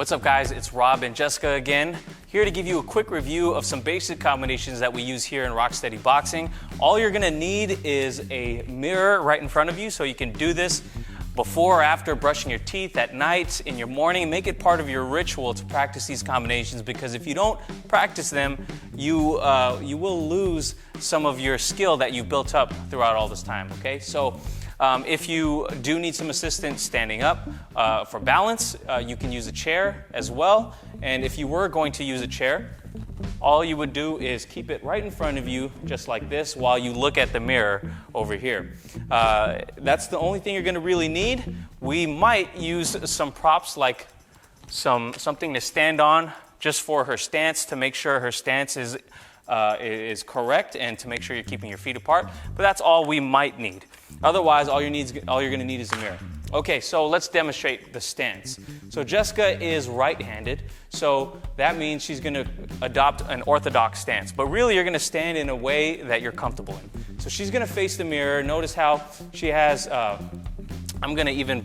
What's up guys, it's Rob and Jessica again, here to give you a quick review of some basic combinations that we use here in Rocksteady Boxing. All you're gonna need is a mirror right in front of you so you can do this before or after brushing your teeth, at night, in your morning. Make it part of your ritual to practice these combinations, because if you don't practice them, you will lose some of your skill that you built up throughout all this time, okay? So if you do need some assistance standing up for balance, you can use a chair as well. And if you were going to use a chair, all you would do is keep it right in front of you, just like this, while you look at the mirror over here. That's the only thing you're going to really need. We might use some props, like something to stand on just for her stance, to make sure her stance is correct and to make sure you're keeping your feet apart. But that's all we might need. Otherwise, all you're going to need is a mirror. Okay, so let's demonstrate the stance. So Jessica is right-handed, so that means she's going to adopt an orthodox stance. But really, you're going to stand in a way that you're comfortable in. So she's going to face the mirror. Notice how she has, I'm going to even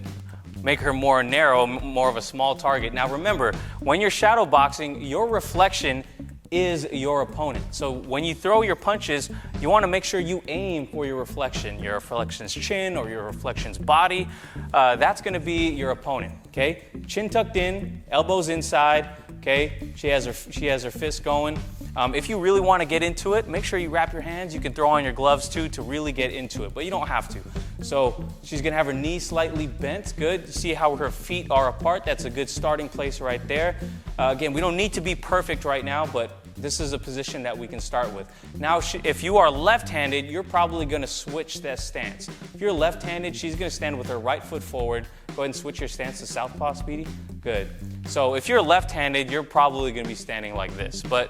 make her more narrow, more of a small target. Now remember, when you're shadow boxing, your reflection is your opponent. So when you throw your punches, you want to make sure you aim for your reflection's chin or your reflection's body. That's going to be your opponent, okay? Chin tucked in, elbows inside, okay? She has her fist going. If you really want to get into it, make sure you wrap your hands. You can throw on your gloves too to really get into it, but you don't have to. So she's going to have her knees slightly bent. Good. See how her feet are apart? That's a good starting place right there. Again, we don't need to be perfect right now, but this is a position that we can start with. Now, if you are left-handed, you're probably going to switch that stance. If you're left-handed, she's going to stand with her right foot forward. Go ahead and switch your stance to southpaw, Speedy. Good. So if you're left-handed, you're probably going to be standing like this. But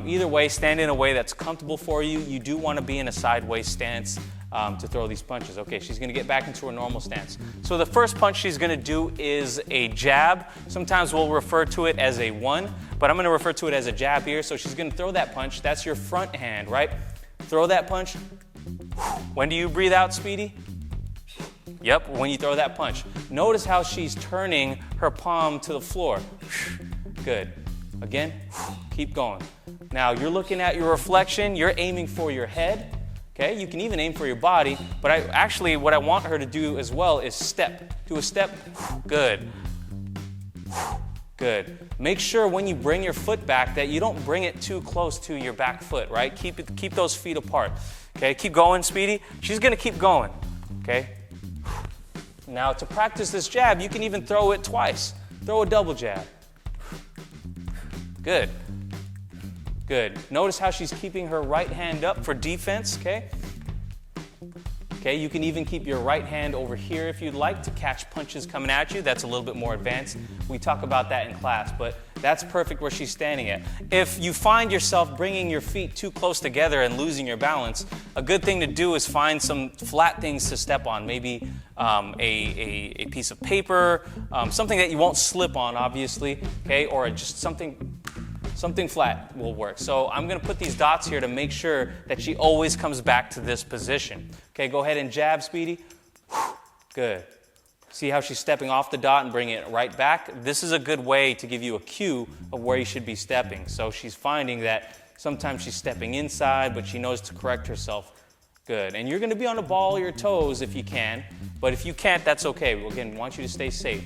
either way, stand in a way that's comfortable for you. You do want to be in a sideways stance to throw these punches. Okay, she's going to get back into her normal stance. So the first punch she's going to do is a jab. Sometimes we'll refer to it as a one, but I'm going to refer to it as a jab here. So she's going to throw that punch. That's your front hand, right? Throw that punch. When do you breathe out, Speedy? Yep, when you throw that punch. Notice how she's turning her palm to the floor. Good. Again, keep going. Now you're looking at your reflection. You're aiming for your head. Okay, you can even aim for your body, but what I want her to do as well is step. Do a step. Good. Good. Make sure when you bring your foot back that you don't bring it too close to your back foot, right? Keep those feet apart. Okay, keep going, Speedy. She's gonna keep going. Okay. Now to practice this jab, you can even throw it twice. Throw a double jab. Good. Good. Notice how she's keeping her right hand up for defense, okay? Okay, you can even keep your right hand over here if you'd like to catch punches coming at you. That's a little bit more advanced. We talk about that in class, but that's perfect where she's standing at. If you find yourself bringing your feet too close together and losing your balance, a good thing to do is find some flat things to step on. Maybe a piece of paper, something that you won't slip on, obviously, okay? Or just something flat will work. So I'm going to put these dots here to make sure that she always comes back to this position. Okay, go ahead and jab, Speedy. Good. See how she's stepping off the dot and bringing it right back? This is a good way to give you a cue of where you should be stepping. So she's finding that sometimes she's stepping inside, but she knows to correct herself. Good. And you're going to be on the ball of your toes if you can, but if you can't, that's okay. Again, we want you to stay safe.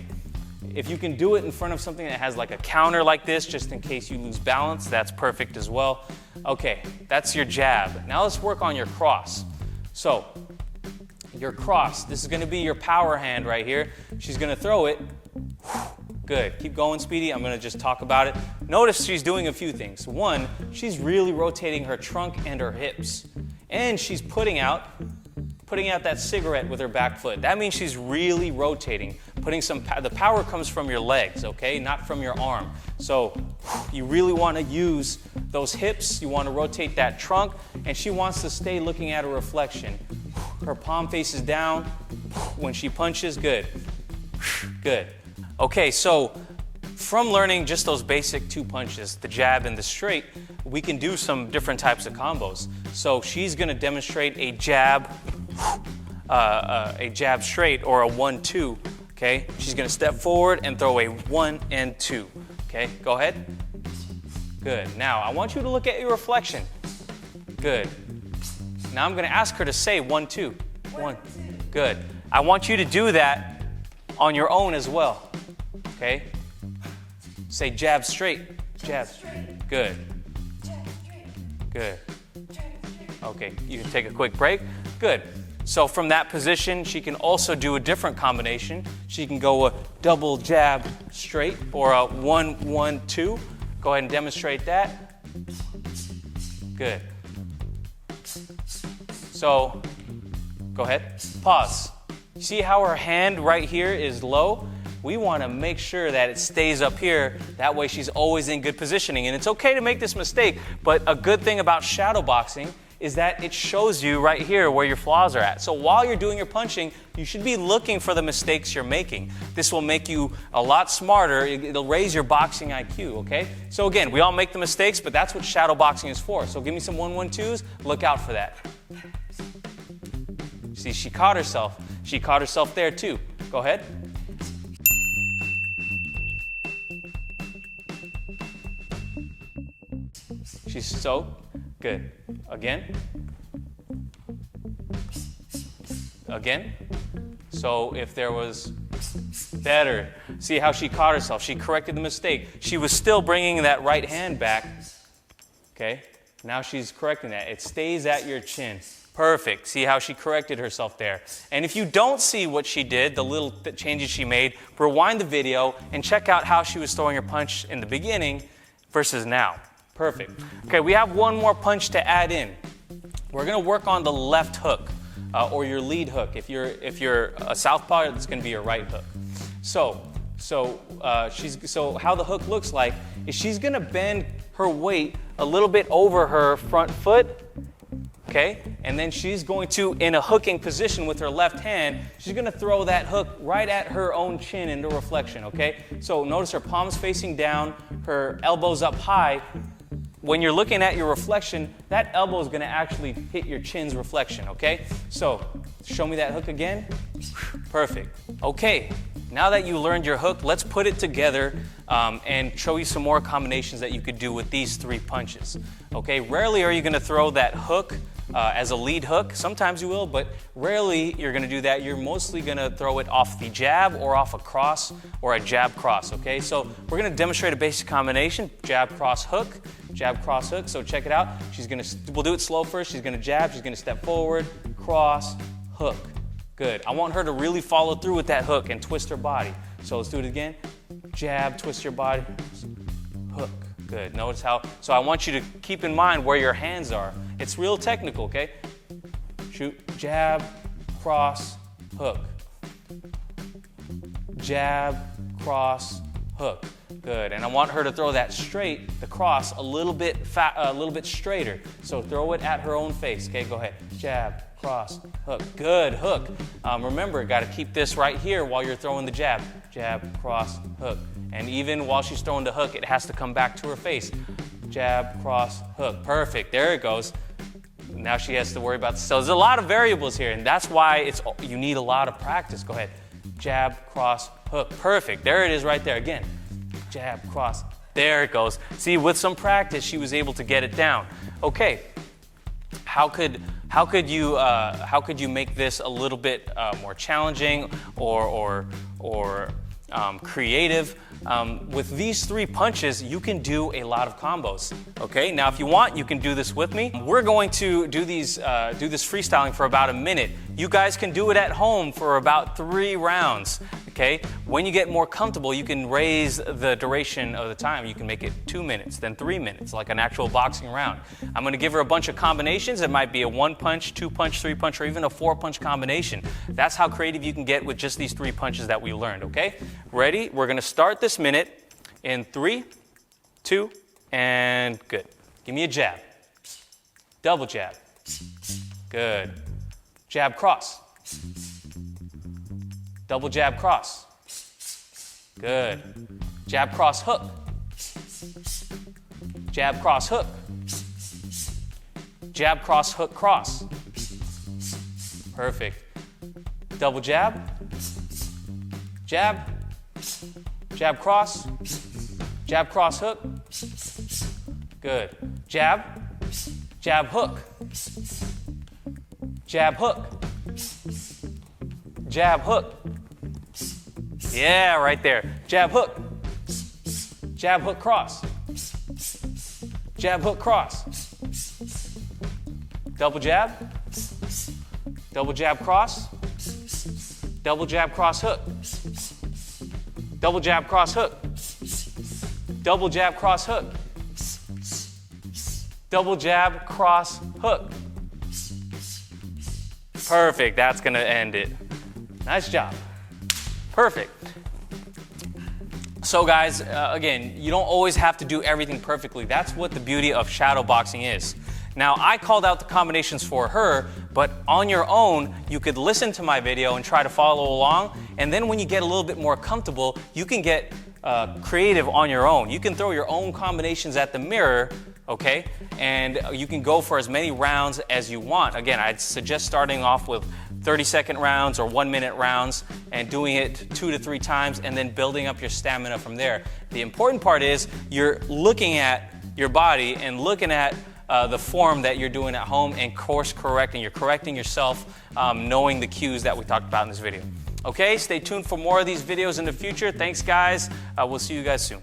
If you can do it in front of something that has like a counter like this, just in case you lose balance, that's perfect as well. Okay, that's your jab. Now let's work on your cross. So, your cross, this is going to be your power hand right here. She's going to throw it. Good. Keep going, Speedy. I'm going to just talk about it. Notice she's doing a few things. One, she's really rotating her trunk and her hips. And she's putting out that cigarette with her back foot. That means she's really rotating, the power comes from your legs, okay, not from your arm. So you really want to use those hips, you want to rotate that trunk, and she wants to stay looking at her reflection. Her palm faces down when she punches. Good. Good. Okay, so from learning just those basic two punches, the jab and the straight, we can do some different types of combos. So she's going to demonstrate a jab straight or a 1-2. Okay, she's gonna step forward and throw a 1 and 2. Okay, go ahead. Good. Now, I want you to look at your reflection. Good. Now I'm gonna ask her to say 1, 2. 1, 2. Good. I want you to do that on your own as well. Okay? Say jab straight. Jab. Good. Good. Okay, you can take a quick break. Good. So from that position, she can also do a different combination. She can go a double jab straight or a 1, 1, 2. Go ahead and demonstrate that. Good. So, go ahead. Pause. See how her hand right here is low? We want to make sure that it stays up here. That way she's always in good positioning. And it's okay to make this mistake, but a good thing about shadowboxing is that it shows you right here where your flaws are at. So while you're doing your punching, you should be looking for the mistakes you're making. This will make you a lot smarter. It'll raise your boxing IQ, okay? So again, we all make the mistakes, but that's what shadowboxing is for. So give me some 1, 1, 2s. Look out for that. See, she caught herself. She caught herself there too. Go ahead. She's so good. Again. Again. So if there was better, see how she caught herself. She corrected the mistake. She was still bringing that right hand back. Okay. Now she's correcting that. It stays at your chin. Perfect. See how she corrected herself there. And if you don't see what she did, the little changes she made, rewind the video and check out how she was throwing her punch in the beginning versus now. Perfect. Okay, we have one more punch to add in. We're going to work on the left hook or your lead hook. If you're a southpaw, it's going to be your right hook. So how the hook looks like is she's going to bend her weight a little bit over her front foot. Okay, and then she's going to, in a hooking position with her left hand, she's going to throw that hook right at her own chin into reflection, okay? So notice her palms facing down, her elbows up high. When you're looking at your reflection, that elbow is going to actually hit your chin's reflection, okay? So show me that hook again. Perfect. Okay, now that you learned your hook, let's put it together and show you some more combinations that you could do with these 3 punches. Okay, rarely are you going to throw that hook as a lead hook. Sometimes you will, but rarely you're going to do that. You're mostly going to throw it off the jab or off a cross or a jab cross, okay? So we're going to demonstrate a basic combination, jab cross hook, jab cross hook. So check it out. We'll do it slow first. She's going to jab, she's going to step forward, cross, hook. Good. I want her to really follow through with that hook and twist her body. So let's do it again. Jab, twist your body, hook. Good. Notice how, so I want you to keep in mind where your hands are. It's real technical, okay? Shoot, jab, cross, hook. Jab, cross, hook. Good. And I want her to throw that straight, the cross, a little bit straighter. So throw it at her own face. Okay, go ahead. Jab, cross, hook. Good, hook. Remember, got to keep this right here while you're throwing the jab. Jab, cross, hook. And even while she's throwing the hook, it has to come back to her face. Jab, cross, hook. Perfect. There it goes. Now she has to worry about this. So there's a lot of variables here, and that's why you need a lot of practice. Go ahead. Jab, cross, hook. Perfect. There it is right there. Again. Jab, cross. There it goes. See, with some practice, she was able to get it down. Okay. How could you make this a little bit more challenging or creative? With these 3 punches, you can do a lot of combos. Okay, now if you want, you can do this with me. We're going to do this freestyling for about a minute. You guys can do it at home for about 3 rounds. Okay, when you get more comfortable, you can raise the duration of the time. You can make it 2 minutes, then 3 minutes, like an actual boxing round. I'm going to give her a bunch of combinations. It might be a 1-punch, 2-punch, 3-punch, or even a 4-punch combination. That's how creative you can get with just these 3 punches that we learned, okay? Ready? We're going to start this minute in 3, 2, and good. Give me a jab. Double jab. Good. Jab cross. Double jab cross. Good. Jab cross hook. Jab cross hook. Jab cross hook cross. Perfect. Double jab. Jab, jab, cross, hook. Good. Jab, jab, hook. Jab, hook. Jab, hook. Yeah, right there. Jab, hook. Jab, hook, cross. Jab, hook, cross. Double jab. Double jab, cross. Double jab, cross, hook. Double jab, cross, hook. Double jab, cross, hook. Double jab, cross, hook. Perfect. That's going to end it. Nice job. Perfect. So guys, again, you don't always have to do everything perfectly. That's what the beauty of shadow boxing is. Now, I called out the combinations for her, but on your own, you could listen to my video and try to follow along. And then when you get a little bit more comfortable, you can get creative on your own. You can throw your own combinations at the mirror, okay? And you can go for as many rounds as you want. Again, I'd suggest starting off with 30-second rounds or 1-minute rounds and doing it 2 to 3 times and then building up your stamina from there. The important part is you're looking at your body and looking at the form that you're doing at home and course correcting. You're correcting yourself, knowing the cues that we talked about in this video. Okay, stay tuned for more of these videos in the future. Thanks, guys. We'll see you guys soon.